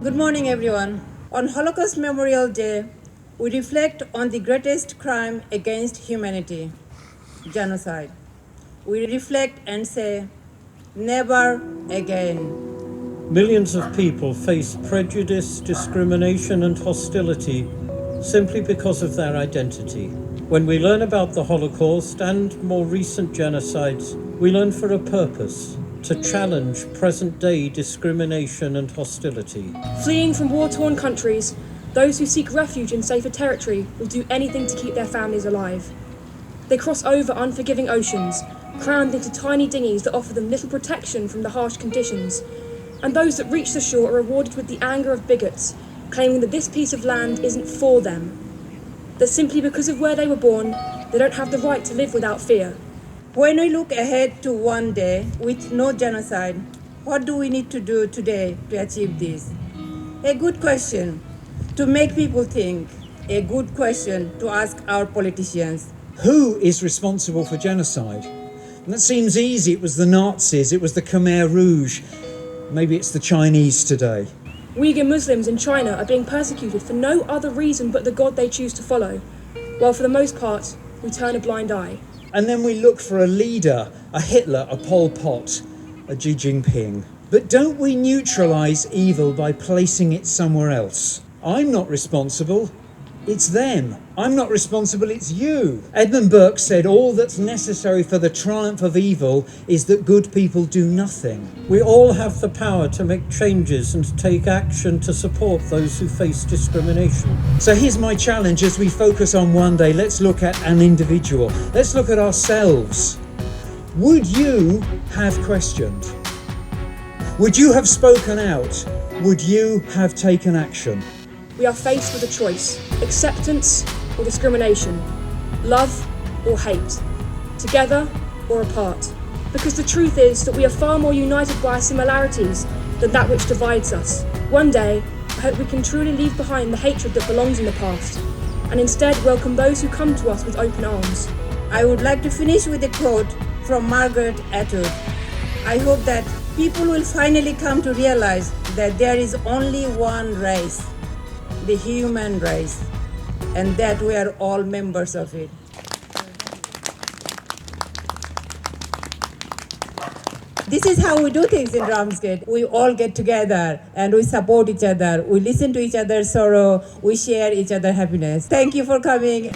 Good morning, everyone. On Holocaust Memorial Day, we reflect on the greatest crime against humanity, genocide. We reflect and say, never again. Millions of people face prejudice, discrimination, and hostility simply because of their identity. When we learn about the Holocaust and more recent genocides, we learn for a purpose: to challenge present-day discrimination and hostility. Fleeing from war-torn countries, those who seek refuge in safer territory will do anything to keep their families alive. They cross over unforgiving oceans, crammed into tiny dinghies that offer them little protection from the harsh conditions. And those that reach the shore are rewarded with the anger of bigots, claiming that this piece of land isn't for them. That simply because of where they were born, they don't have the right to live without fear. When we look ahead to one day with no genocide, what do we need to do today to achieve this? A good question to make people think. A good question to ask our politicians. Who is responsible for genocide? And that seems easy. It was the Nazis, it was the Khmer Rouge. Maybe it's the Chinese today. Uyghur Muslims in China are being persecuted for no other reason but the God they choose to follow, while for the most part, we turn a blind eye. And then we look for a leader, a Hitler, a Pol Pot, a Xi Jinping. But don't we neutralise evil by placing it somewhere else? I'm not responsible. It's them. I'm not responsible, it's you. Edmund Burke said all that's necessary for the triumph of evil is that good people do nothing. We all have the power to make changes and to take action to support those who face discrimination. So here's my challenge as we focus on one day. Let's look at an individual. Let's look at ourselves. Would you have questioned? Would you have spoken out? Would you have taken action? We are faced with a choice: acceptance or discrimination, love or hate, together or apart. Because the truth is that we are far more united by our similarities than that which divides us. One day, I hope we can truly leave behind the hatred that belongs in the past, and instead welcome those who come to us with open arms. I would like to finish with a quote from Margaret Atwood. I hope that people will finally come to realize that there is only one race, the human race, and that we are all members of it. This is how we do things in Ramsgate. We all get together and we support each other. We listen to each other's sorrow. We share each other's happiness. Thank you for coming.